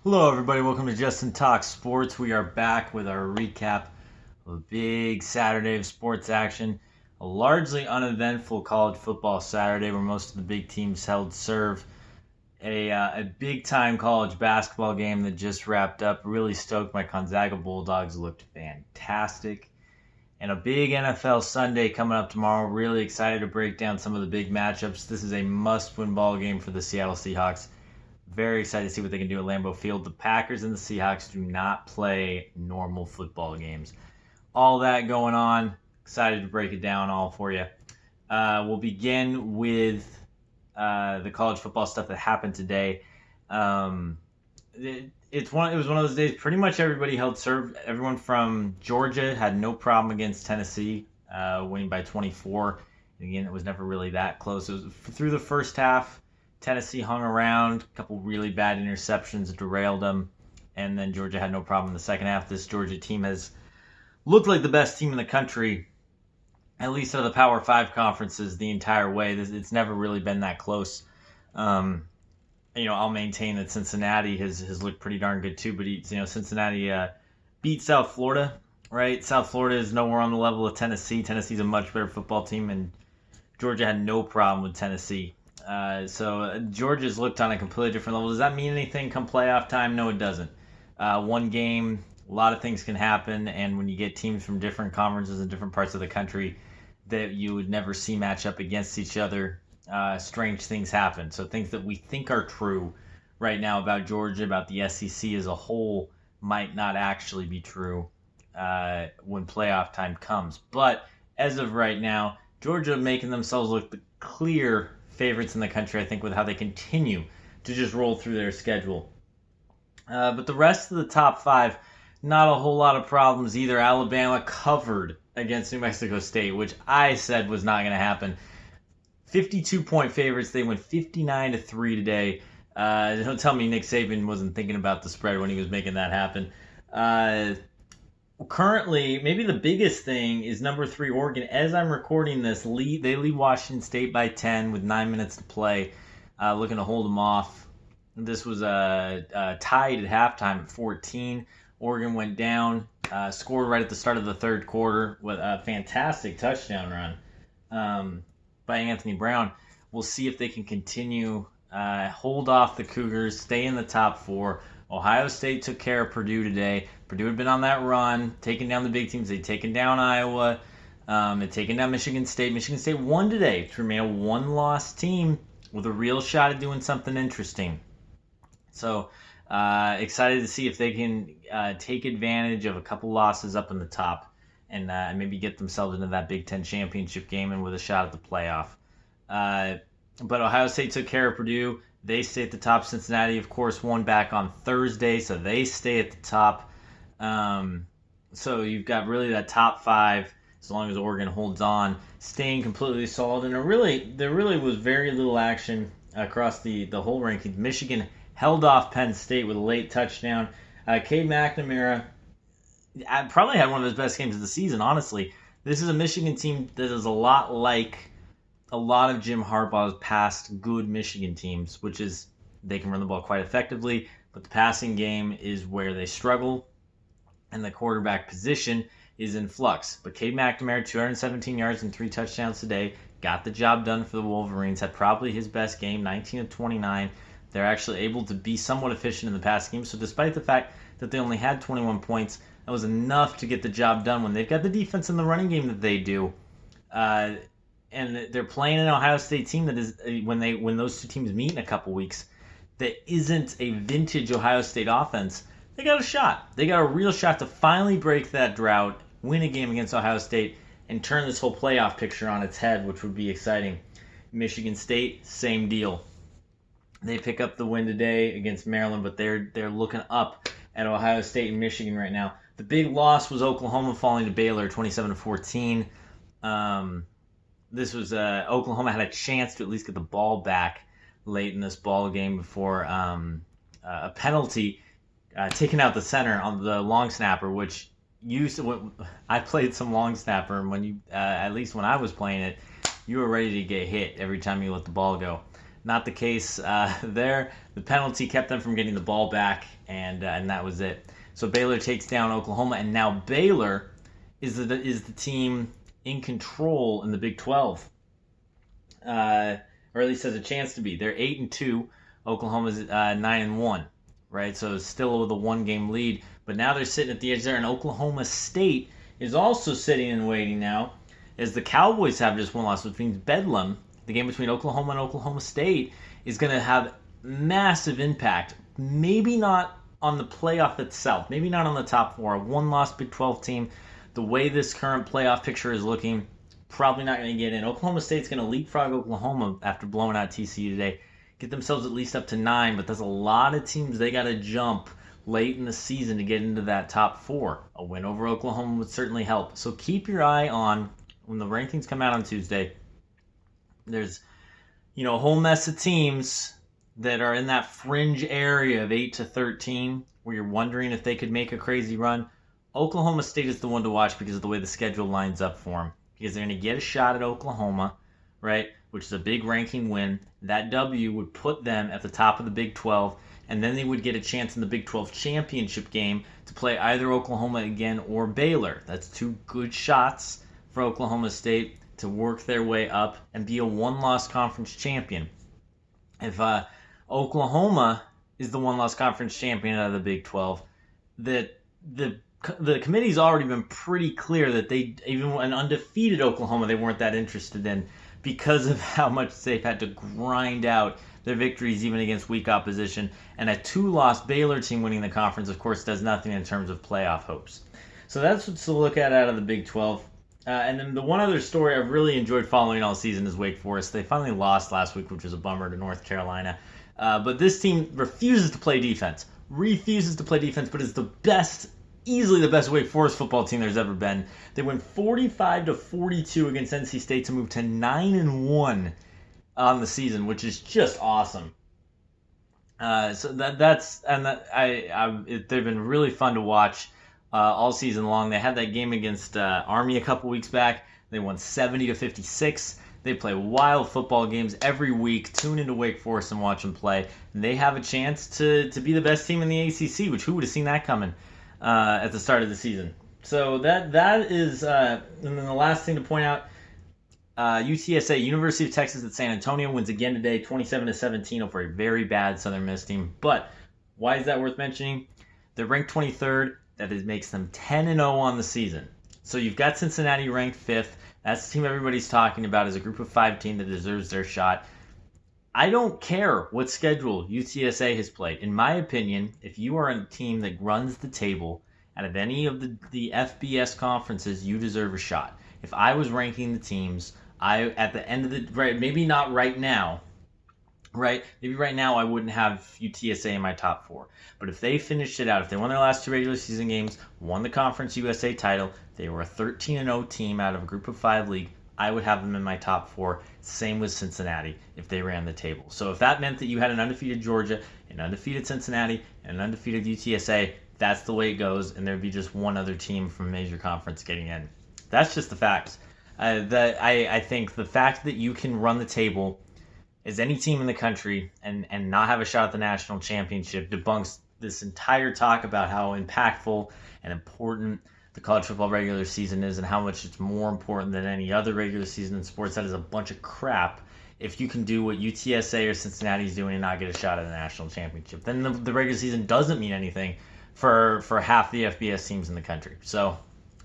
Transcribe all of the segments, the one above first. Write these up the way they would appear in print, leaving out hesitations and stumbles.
Hello, everybody. Welcome to Justin Talks Sports. We are back with our recap of a big Saturday of sports action. A largely uneventful college football Saturday where most of the big teams held serve. A big time college basketball game that just wrapped up. Really stoked. My Gonzaga Bulldogs looked fantastic. And a big NFL Sunday coming up tomorrow. Really excited to break down some of the big matchups. This is a must win ball game for the Seattle Seahawks. Very excited to see what they can do at Lambeau Field. The Packers and the Seahawks do not play normal football games. All that going on. Excited to break it down all for you. We'll begin with the college football stuff that happened today. It was one of those days. Pretty much everybody held serve. Everyone from Georgia had no problem against Tennessee, winning by 24. Again, it was never really that close. It was through the first half. Tennessee hung around, a couple really bad interceptions derailed them, and then Georgia had no problem in the second half. This Georgia team has looked like the best team in the country, at least out of the Power 5 conferences, the entire way. It's never really been that close. I'll maintain that Cincinnati has looked pretty darn good too, but Cincinnati beat South Florida, right? South Florida is nowhere on the level of Tennessee. Tennessee's a much better football team, and Georgia had no problem with Tennessee. So Georgia's looked on a completely different level. Does that mean anything come playoff time? No, it doesn't. One game, a lot of things can happen, and when you get teams from different conferences in different parts of the country that you would never see match up against each other, strange things happen. So things that we think are true right now about Georgia, about the SEC as a whole, might not actually be true when playoff time comes. But as of right now, Georgia making themselves look the clear favorites in the country, I think, with how they continue to just roll through their schedule. But the rest of the top five, not a whole lot of problems either. Alabama covered against New Mexico State, which I said was not going to happen. 52-point favorites. They went 59-3 today. Don't tell me Nick Saban wasn't thinking about the spread when he was making that happen. Currently, maybe the biggest thing is number 3 Oregon. As I'm recording this, they lead Washington State by 10 with 9 minutes to play, looking to hold them off. This was tied at halftime at 14. Oregon went down, scored right at the start of the third quarter with a fantastic touchdown run by Anthony Brown. We'll see if they can continue, hold off the Cougars, stay in the top 4. Ohio State took care of Purdue today. Purdue had been on that run, taking down the big teams. They'd taken down Iowa. They'd taken down Michigan State. Michigan State won today to remain a one-loss team with a real shot at doing something interesting. So excited to see if they can take advantage of a couple losses up in the top and maybe get themselves into that Big Ten championship game and with a shot at the playoff. But Ohio State took care of Purdue. They stay at the top. Cincinnati, of course, won back on Thursday, so they stay at the top. So you've got really that top 5, as long as Oregon holds on, staying completely solid. And there really was very little action across the whole rankings. Michigan held off Penn State with a late touchdown. Cade McNamara probably had one of his best games of the season, honestly. This is a Michigan team that is a lot like a lot of Jim Harbaugh's past good Michigan teams, which is they can run the ball quite effectively, but the passing game is where they struggle, and the quarterback position is in flux. But Cade McNamara, 217 yards and 3 touchdowns today, got the job done for the Wolverines, had probably his best game, 19 of 29. They're actually able to be somewhat efficient in the pass game, so despite the fact that they only had 21 points, that was enough to get the job done when they've got the defense in the running game that they do. And they're playing an Ohio State team that is, when those two teams meet in a couple weeks, that isn't a vintage Ohio State offense. They got a shot. They got a real shot to finally break that drought, win a game against Ohio State, and turn this whole playoff picture on its head, which would be exciting. Michigan State, same deal. They pick up the win today against Maryland, but they're looking up at Ohio State and Michigan right now. The big loss was Oklahoma falling to Baylor, 27-14. This was Oklahoma had a chance to at least get the ball back late in this ball game before a penalty taking out the center on the long snapper, which I played some long snapper, and when you at least when I was playing it, you were ready to get hit every time you let the ball go. Not the case there. The penalty kept them from getting the ball back, and that was it. So Baylor takes down Oklahoma, and now Baylor is the team in control in the Big 12, or at least has a chance to be. They're 8-2. Oklahoma's 9-1, right? So still with a 1-game lead, but now they're sitting at the edge there, and Oklahoma State is also sitting and waiting now, as the Cowboys have just one loss, which means Bedlam, the game between Oklahoma and Oklahoma State, is going to have massive impact. Maybe not on the playoff itself, maybe not on the top 4. A one-loss Big 12 team, the way this current playoff picture is looking, probably not going to get in. Oklahoma State's going to leapfrog Oklahoma after blowing out TCU today, get themselves at least up to 9, but there's a lot of teams they got to jump late in the season to get into that top 4. A win over Oklahoma would certainly help. So keep your eye on when the rankings come out on Tuesday. There's, a whole mess of teams that are in that fringe area of 8-13 where you're wondering if they could make a crazy run. Oklahoma State is the one to watch because of the way the schedule lines up for them. Because they're going to get a shot at Oklahoma, right, which is a big ranking win. That W would put them at the top of the Big 12, and then they would get a chance in the Big 12 championship game to play either Oklahoma again or Baylor. That's 2 good shots for Oklahoma State to work their way up and be a one-loss conference champion. If Oklahoma is the one-loss conference champion out of the Big 12, that the committee's already been pretty clear that they, even an undefeated Oklahoma, they weren't that interested in because of how much they've had to grind out their victories even against weak opposition. And a 2-loss Baylor team winning the conference, of course, does nothing in terms of playoff hopes. So that's what's to look at out of the Big 12. And then the one other story I've really enjoyed following all season is Wake Forest. They finally lost last week, which was a bummer, to North Carolina. But this team refuses to play defense. But is easily the best Wake Forest football team there's ever been. They win 45-42 against NC State to move to 9-1 on the season, which is just awesome. They've been really fun to watch all season long. They had that game against Army a couple weeks back. They won 70-56. They play wild football games every week. Tune into Wake Forest and watch them play. They have a chance to be the best team in the ACC, which who would have seen that coming at the start of the season? So that is, and then the last thing to point out, UTSA, University of Texas at San Antonio, wins again today, 27-17 over a very bad Southern Miss team. But why is that worth mentioning? They're ranked 23rd. That makes them 10-0 on the season. So you've got Cincinnati ranked 5th. That's the team everybody's talking about as a group of 5 team that deserves their shot. I don't care what schedule UTSA has played. In my opinion, if you are a team that runs the table out of any of the FBS conferences, you deserve a shot. If I was ranking the teams, at the end of the right, maybe not right now, right? Maybe right now I wouldn't have UTSA in my top 4. But if they finished it out, if they won their last 2 regular season games, won the Conference USA title, they were a 13-0 team out of a group of 5 league, I would have them in my top 4. Same with Cincinnati if they ran the table. So if that meant that you had an undefeated Georgia, an undefeated Cincinnati, and an undefeated UTSA, that's the way it goes, and there'd be just one other team from a major conference getting in. That's just the facts. I think the fact that you can run the table as any team in the country and not have a shot at the national championship debunks this entire talk about how impactful and important the college football regular season is and how much it's more important than any other regular season in sports. That is a bunch of crap if you can do what UTSA or Cincinnati is doing and not get a shot at a national championship. Then the regular season doesn't mean anything for half the FBS teams in the country. So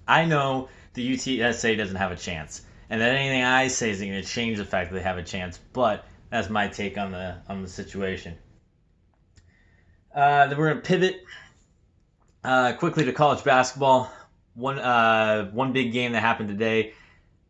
I know the UTSA doesn't have a chance, and that anything I say isn't going to change the fact that they have a chance, but that's my take on the situation. Then we're going to pivot quickly to college basketball. One big game that happened today.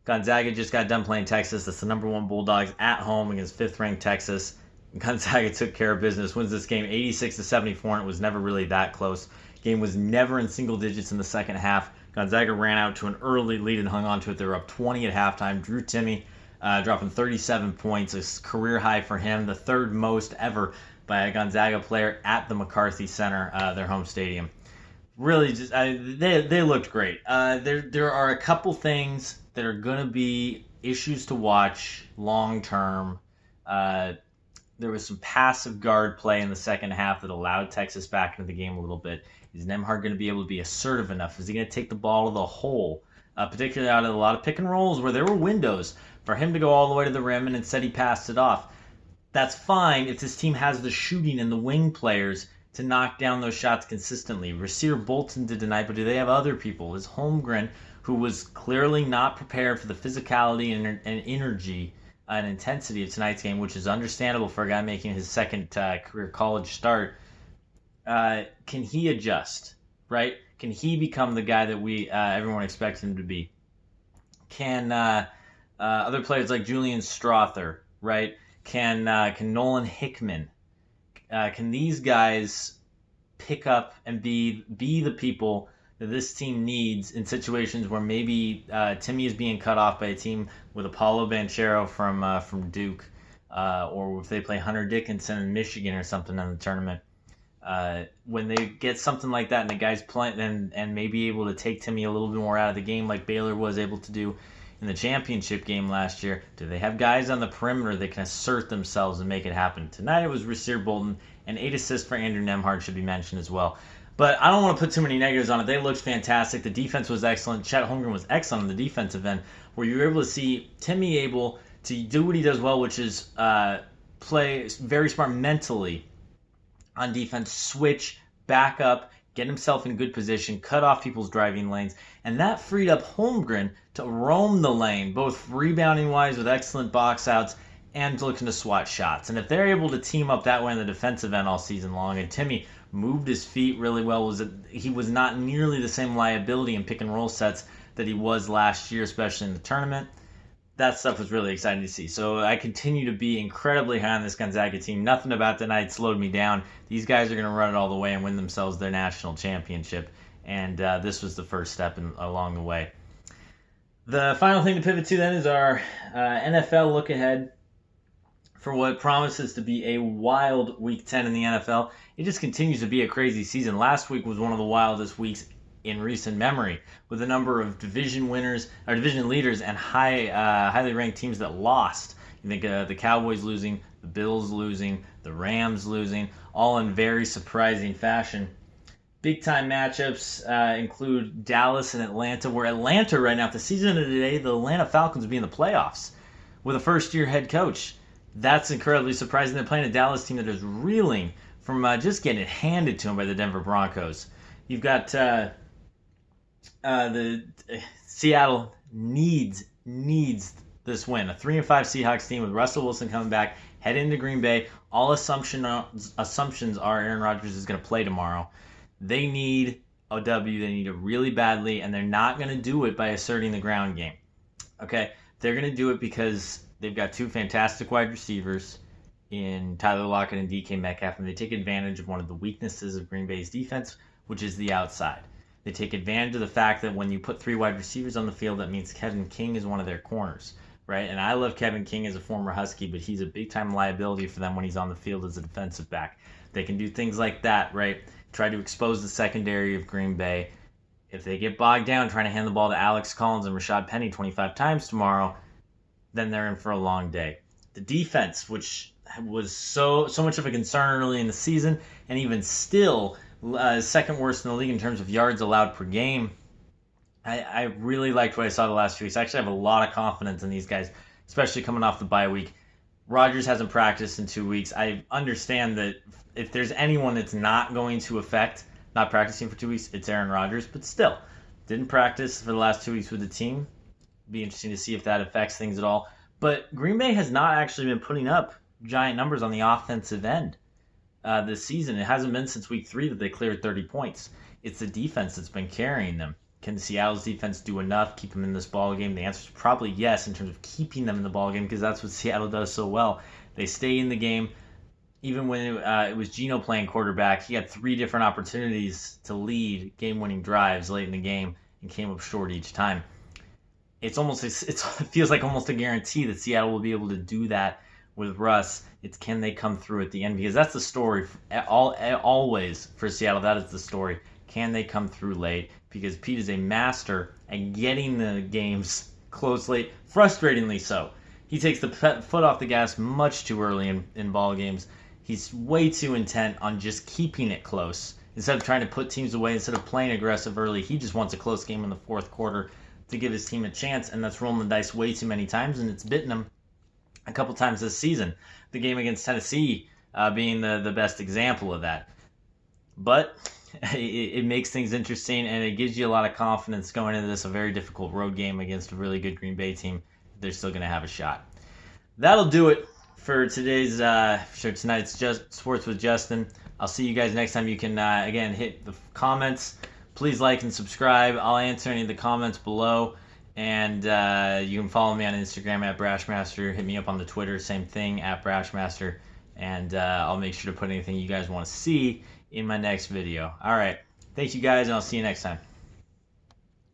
Gonzaga just got done playing Texas. That's the number 1 Bulldogs at home against 5th-ranked Texas. Gonzaga took care of business, wins this game 86-74, and it was never really that close. Game was never in single digits in the second half. Gonzaga ran out to an early lead and hung on to it. They were up 20 at halftime. Drew Timme dropping 37 points, a career high for him, the 3rd most ever by a Gonzaga player at the McCarthy Center, their home stadium. Really, just they looked great. There are a couple things that are going to be issues to watch long term there was some passive guard play in the second half that allowed Texas back into the game a little bit. Is Nembhard going to be able to be assertive enough? Is he going to take the ball to the hole, particularly out of a lot of pick and rolls where there were windows for him to go all the way to the rim and instead he passed it off? That's fine if this team has the shooting and the wing players to knock down those shots consistently. Rasir Bolton did tonight, but do they have other people? Is Holmgren, who was clearly not prepared for the physicality and energy and intensity of tonight's game, which is understandable for a guy making his second career college start, can he adjust, right? Can he become the guy that we everyone expects him to be? Can other players like Julian Strother, right? Can Nolan Hickman, can these guys pick up and be the people that this team needs in situations where maybe Timmy is being cut off by a team with Apollo Banchero from Duke, or if they play Hunter Dickinson in Michigan or something in the tournament. When they get something like that and the guys playing and maybe able to take Timmy a little bit more out of the game like Baylor was able to do in the championship game last year, do they have guys on the perimeter that can assert themselves and make it happen? Tonight it was Rasir Bolton, and 8 assists for Andrew Nembhard should be mentioned as well. But I don't want to put too many negatives on it. They looked fantastic. The defense was excellent. Chet Holmgren was excellent on the defensive end, where you were able to see Timmy able to do what he does well, which is play very smart mentally on defense, switch, back up, get himself in good position, cut off people's driving lanes, and that freed up Holmgren to roam the lane, both rebounding-wise with excellent box outs and looking to swat shots. And if they're able to team up that way in the defensive end all season long, and Timmy moved his feet really well, he was not nearly the same liability in pick and roll sets that he was last year, especially in the tournament. That stuff was really exciting to see. So I continue to be incredibly high on this Gonzaga team. Nothing about tonight slowed me down. These guys are going to run it all the way and win themselves their national championship. And this was the first step along the way. The final thing to pivot to then is our NFL look ahead for what promises to be a wild Week 10 in the NFL. It just continues to be a crazy season. Last week was one of the wildest weeks in recent memory, with a number of division winners or division leaders and highly ranked teams that lost. You think the Cowboys losing, the Bills losing, the Rams losing, all in very surprising fashion. Big time matchups include Dallas and Atlanta, where Atlanta right now, at the season of today, the Atlanta Falcons will be in the playoffs with a first-year head coach. That's incredibly surprising. They're playing a Dallas team that is reeling from just getting it handed to them by the Denver Broncos. You've got the Seattle needs this win. A 3-5 Seahawks team with Russell Wilson coming back, head into Green Bay. All assumptions are Aaron Rodgers is going to play tomorrow. They need a W. They need it really badly, and they're not going to do it by asserting the ground game. Okay, they're going to do it because they've got two fantastic wide receivers in Tyler Lockett and DK Metcalf, and they take advantage of one of the weaknesses of Green Bay's defense, which is the outside. They take advantage of the fact that when you put 3 wide receivers on the field, that means Kevin King is one of their corners, right? And I love Kevin King as a former Husky, but he's a big-time liability for them when he's on the field as a defensive back. They can do things like that, right? Try to expose the secondary of Green Bay. If they get bogged down trying to hand the ball to Alex Collins and Rashad Penny 25 times tomorrow, then they're in for a long day. The defense, which was so much of a concern early in the season, and even still second worst in the league in terms of yards allowed per game. I really liked what I saw the last few weeks. I actually have a lot of confidence in these guys, especially coming off the bye week. Rodgers hasn't practiced in 2 weeks. I understand that if there's anyone that's not going to affect not practicing for 2 weeks, it's Aaron Rodgers, but still, didn't practice for the last 2 weeks with the team. Be interesting to see if that affects things at all. But Green Bay has not actually been putting up giant numbers on the offensive end this season. It hasn't been since week 3 that they cleared 30 points. It's the defense that's been carrying them. Can Seattle's defense do enough, keep them in this ball game? The answer is probably yes in terms of keeping them in the ball game, because that's what Seattle does so well. They stay in the game. Even when it was Geno playing quarterback, he had 3 different opportunities to lead game-winning drives late in the game and came up short each time. It feels like almost a guarantee that Seattle will be able to do that with Russ. It's can they come through at the end, because that's the story always for Seattle. That is the story. Can they come through late? Because Pete is a master at getting the games close late, frustratingly so. He takes the foot off the gas much too early in ball games. He's way too intent on just keeping it close. Instead of trying to put teams away, instead of playing aggressive early, he just wants a close game in the fourth quarter to give his team a chance, and that's rolling the dice way too many times, and it's bitten him a couple times this season. The game against Tennessee being the best example of that. But it makes things interesting, and it gives you a lot of confidence going into this, a very difficult road game against a really good Green Bay team. They're still going to have a shot. That'll do it for today's tonight's Sports with Justin. I'll see you guys next time. You can, again, hit the comments. Please like and subscribe. I'll answer any of the comments below. And you can follow me on Instagram at Brashmaster. Hit me up on the Twitter, same thing, at Brashmaster. And I'll make sure to put anything you guys want to see in my next video. All right. Thank you guys, and I'll see you next time.